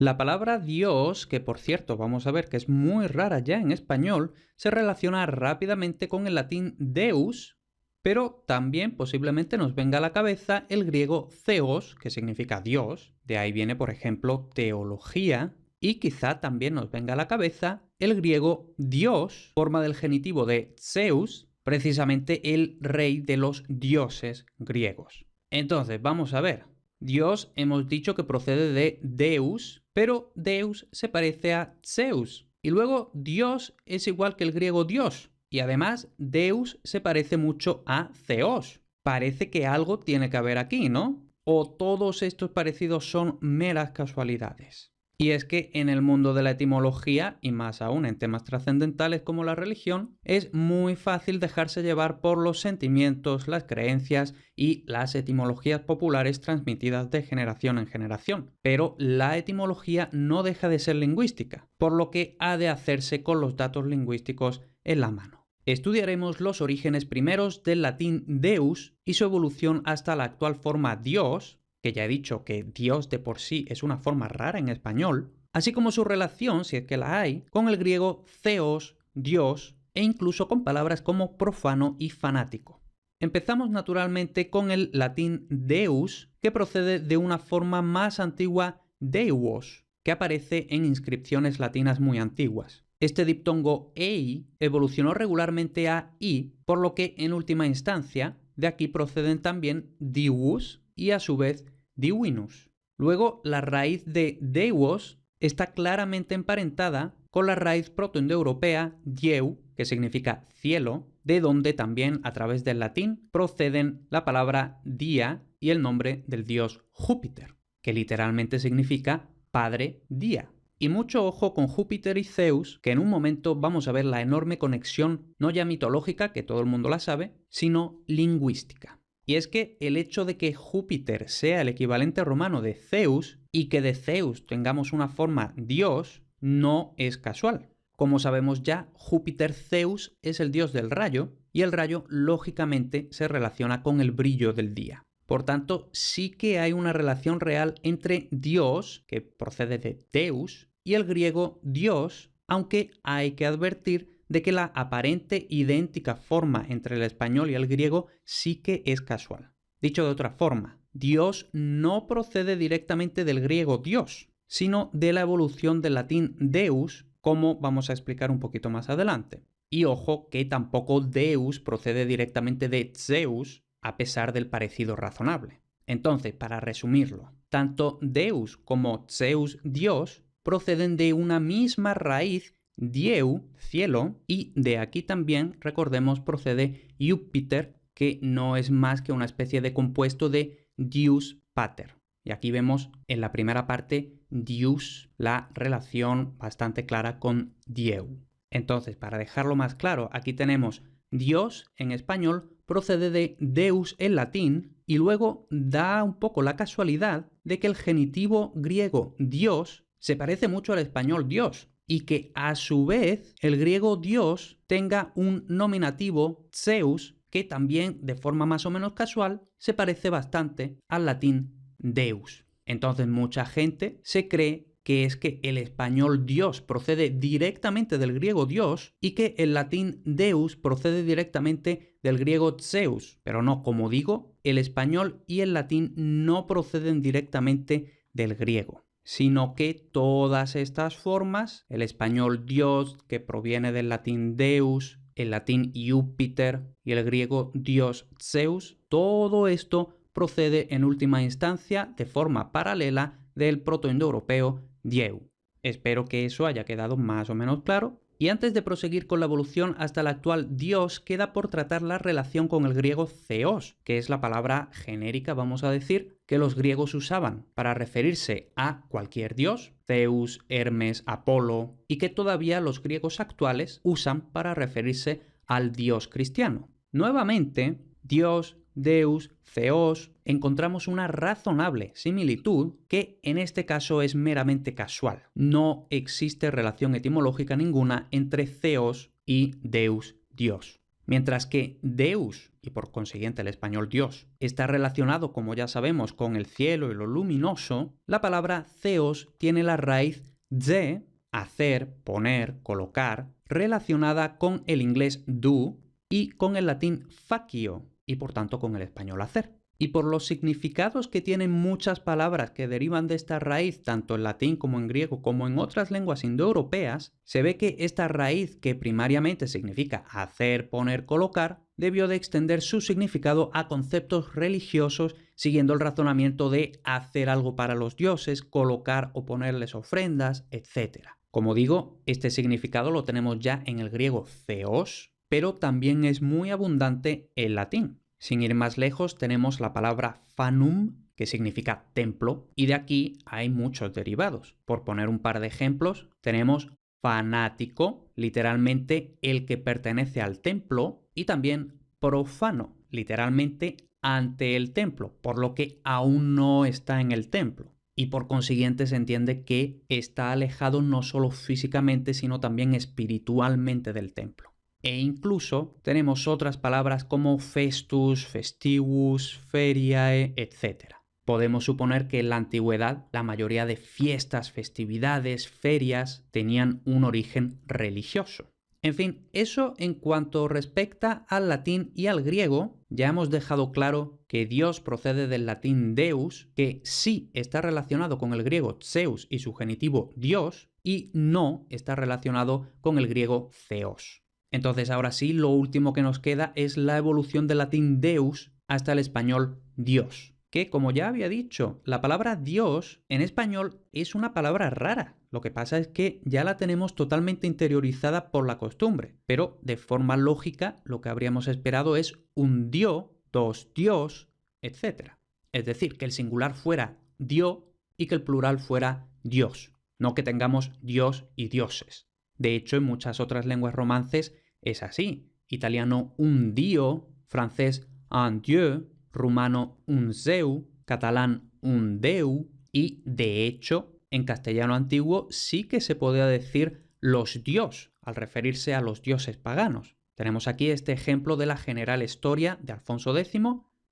La palabra Dios, que por cierto vamos a ver que es muy rara ya en español, se relaciona rápidamente con el latín Deus, pero también posiblemente nos venga a la cabeza el griego Theos, que significa Dios, de ahí viene por ejemplo teología, y quizá también nos venga a la cabeza el griego Dios, forma del genitivo de Zeus, precisamente el rey de los dioses griegos. Entonces, vamos a ver. Dios hemos dicho que procede de Deus, pero Deus se parece a Zeus. Y luego Dios es igual que el griego Dios. Y además Deus se parece mucho a Theos. Parece que algo tiene que haber aquí, ¿no? ¿O todos estos parecidos son meras casualidades? Y es que en el mundo de la etimología, y más aún en temas trascendentales como la religión, es muy fácil dejarse llevar por los sentimientos, las creencias y las etimologías populares transmitidas de generación en generación. Pero la etimología no deja de ser lingüística, por lo que ha de hacerse con los datos lingüísticos en la mano. Estudiaremos los orígenes primeros del latín Deus y su evolución hasta la actual forma Dios, que ya he dicho que Dios de por sí es una forma rara en español, así como su relación, si es que la hay, con el griego theos, Dios, e incluso con palabras como profano y fanático. Empezamos naturalmente con el latín Deus, que procede de una forma más antigua Deus, que aparece en inscripciones latinas muy antiguas. Este diptongo ei evolucionó regularmente a i, por lo que en última instancia, de aquí proceden también divus y a su vez divinus. Luego, la raíz de deus está claramente emparentada con la raíz protoindoeuropea dieu, que significa cielo, de donde también a través del latín proceden la palabra día y el nombre del dios Júpiter, que literalmente significa padre día. Y mucho ojo con Júpiter y Zeus, que en un momento vamos a ver la enorme conexión, no ya mitológica, que todo el mundo la sabe, sino lingüística. Y es que el hecho de que Júpiter sea el equivalente romano de Zeus y que de Zeus tengamos una forma Dios no es casual. Como sabemos ya, Júpiter Zeus es el dios del rayo y el rayo lógicamente se relaciona con el brillo del día. Por tanto, sí que hay una relación real entre Dios, que procede de Deus, y el griego Dios, aunque hay que advertir de que la aparente idéntica forma entre el español y el griego sí que es casual. Dicho de otra forma, Dios no procede directamente del griego Dios, sino de la evolución del latín Deus, como vamos a explicar un poquito más adelante. Y ojo que tampoco Deus procede directamente de Zeus, a pesar del parecido razonable. Entonces, para resumirlo, tanto Deus como Zeus Dios proceden de una misma raíz dieu, cielo, y de aquí también, recordemos, procede Júpiter, que no es más que una especie de compuesto de Deus Pater. Y aquí vemos en la primera parte Deus, la relación bastante clara con dieu. Entonces, para dejarlo más claro, aquí tenemos Dios en español procede de Deus en latín y luego da un poco la casualidad de que el genitivo griego Dios se parece mucho al español Dios y que a su vez el griego Dios tenga un nominativo Zeus que también de forma más o menos casual se parece bastante al latín Deus. Entonces mucha gente se cree que es que el español Dios procede directamente del griego Dios y que el latín Deus procede directamente del griego Zeus. Pero no, como digo, el español y el latín no proceden directamente del griego, sino que todas estas formas, el español Dios, que proviene del latín Deus, el latín Júpiter y el griego Dios Zeus, todo esto procede en última instancia de forma paralela del protoindoeuropeo dieu. Espero que eso haya quedado más o menos claro. Y antes de proseguir con la evolución hasta el actual Dios, queda por tratar la relación con el griego Theos, que es la palabra genérica, vamos a decir, que los griegos usaban para referirse a cualquier dios, Zeus, Hermes, Apolo, y que todavía los griegos actuales usan para referirse al dios cristiano. Nuevamente, Dios, Deus, Theos, encontramos una razonable similitud que en este caso es meramente casual. No existe relación etimológica ninguna entre Theos y Deus, Dios. Mientras que Deus, y por consiguiente el español Dios, está relacionado, como ya sabemos, con el cielo y lo luminoso, la palabra Theos tiene la raíz de, hacer, poner, colocar, relacionada con el inglés do y con el latín facio, y por tanto con el español hacer. Y por los significados que tienen muchas palabras que derivan de esta raíz, tanto en latín como en griego, como en otras lenguas indoeuropeas, se ve que esta raíz, que primariamente significa hacer, poner, colocar, debió de extender su significado a conceptos religiosos, siguiendo el razonamiento de hacer algo para los dioses, colocar o ponerles ofrendas, etc. Como digo, este significado lo tenemos ya en el griego theos, pero también es muy abundante en latín. Sin ir más lejos, tenemos la palabra fanum, que significa templo, y de aquí hay muchos derivados. Por poner un par de ejemplos, tenemos fanático, literalmente el que pertenece al templo, y también profano, literalmente ante el templo, por lo que aún no está en el templo. Y por consiguiente se entiende que está alejado no solo físicamente, sino también espiritualmente del templo. E incluso tenemos otras palabras como festus, festivus, feriae, etc. Podemos suponer que en la antigüedad la mayoría de fiestas, festividades, ferias tenían un origen religioso. En fin, eso en cuanto respecta al latín y al griego, ya hemos dejado claro que Dios procede del latín deus, que sí está relacionado con el griego Zeus y su genitivo Dios, y no está relacionado con el griego theos. Entonces ahora sí, lo último que nos queda es la evolución del latín deus hasta el español Dios. Que, como ya había dicho, la palabra Dios en español es una palabra rara. Lo que pasa es que ya la tenemos totalmente interiorizada por la costumbre. Pero de forma lógica, lo que habríamos esperado es un dio, dos dios, etc. Es decir, que el singular fuera dio y que el plural fuera Dios. No que tengamos Dios y dioses. De hecho, en muchas otras lenguas romances es así. Italiano un dio, francés un dieu, rumano un zeu, catalán un deu y, de hecho, en castellano antiguo sí que se podía decir los dios al referirse a los dioses paganos. Tenemos aquí este ejemplo de la General Historia de Alfonso X,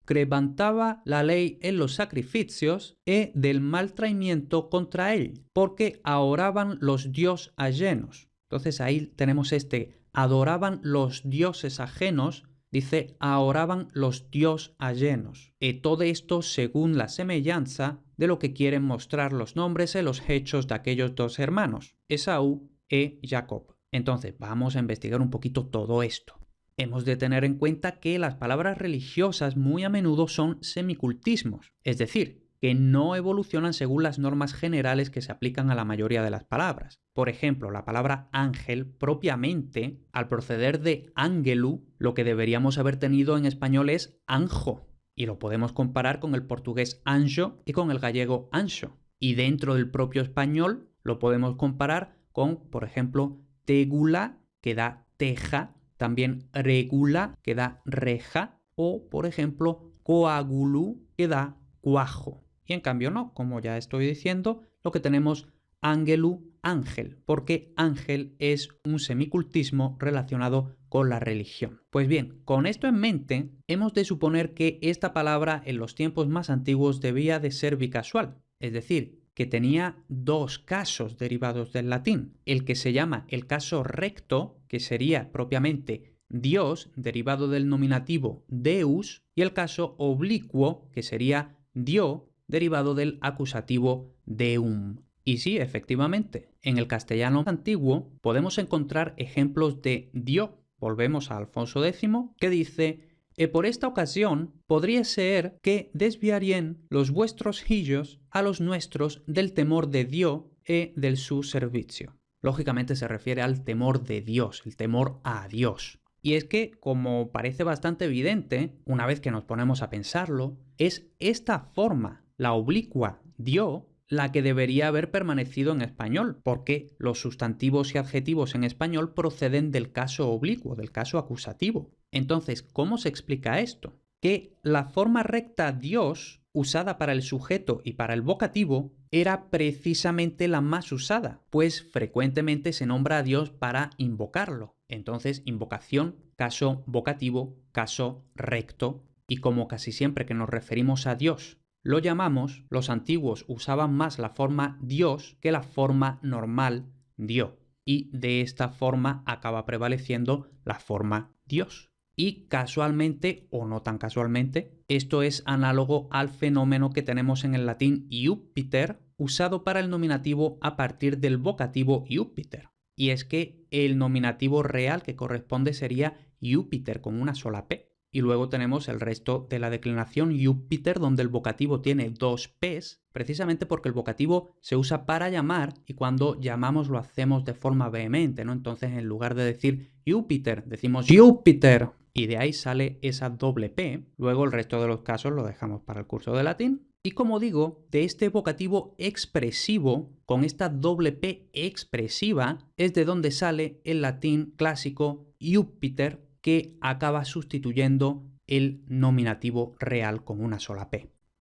que levantaba la ley en los sacrificios y del mal traimiento contra él, porque adoraban los dios ajenos. Entonces ahí tenemos adoraban los dioses ajenos, dice adoraban los dios ajenos. Y todo esto según la semejanza de lo que quieren mostrar los nombres y los hechos de aquellos dos hermanos, Esaú y Jacob. Entonces vamos a investigar un poquito todo esto. Hemos de tener en cuenta que las palabras religiosas muy a menudo son semicultismos, es decir, que no evolucionan según las normas generales que se aplican a la mayoría de las palabras. Por ejemplo, la palabra ángel propiamente, al proceder de ángelu, lo que deberíamos haber tenido en español es anjo, y lo podemos comparar con el portugués anjo y con el gallego anxo. Y dentro del propio español lo podemos comparar con, por ejemplo, tegula, que da teja, también regula, que da reja, o, por ejemplo, coagulu, que da cuajo. Y en cambio no, como ya estoy diciendo, lo que tenemos ángelu, ángel, porque ángel es un semicultismo relacionado con la religión. Pues bien, con esto en mente, hemos de suponer que esta palabra en los tiempos más antiguos debía de ser bicasual, es decir, que tenía dos casos derivados del latín, el que se llama el caso recto, que sería propiamente Dios, derivado del nominativo Deus, y el caso oblicuo, que sería Dio, derivado del acusativo Deum. Y sí, efectivamente, en el castellano antiguo podemos encontrar ejemplos de Dio. Volvemos a Alfonso X, que dice: «E por esta ocasión podría ser que desviarían los vuestros hijos a los nuestros del temor de Dio e del su servicio». Lógicamente se refiere al temor de Dios, el temor a Dios. Y es que, como parece bastante evidente, una vez que nos ponemos a pensarlo, es esta forma, la oblicua Dio, la que debería haber permanecido en español, porque los sustantivos y adjetivos en español proceden del caso oblicuo, del caso acusativo. Entonces, ¿cómo se explica esto? Que la forma recta Dios, usada para el sujeto y para el vocativo, era precisamente la más usada, pues frecuentemente se nombra a Dios para invocarlo. Entonces, invocación, caso vocativo, caso recto, y como casi siempre que nos referimos a Dios lo llamamos, los antiguos usaban más la forma Dios que la forma normal Dio, y de esta forma acaba prevaleciendo la forma Dios. Y casualmente, o no tan casualmente, esto es análogo al fenómeno que tenemos en el latín Jupiter, usado para el nominativo a partir del vocativo Júpiter. Y es que el nominativo real que corresponde sería Júpiter con una sola P. Y luego tenemos el resto de la declinación Júpiter, donde el vocativo tiene dos P's, precisamente porque el vocativo se usa para llamar y cuando llamamos lo hacemos de forma vehemente, ¿no? Entonces, en lugar de decir Júpiter, decimos Júpiter. Y de ahí sale esa doble P. Luego el resto de los casos lo dejamos para el curso de latín. Y como digo, de este vocativo expresivo, con esta doble P expresiva, es de donde sale el latín clásico Júpiter, que acaba sustituyendo el nominativo real con una sola P.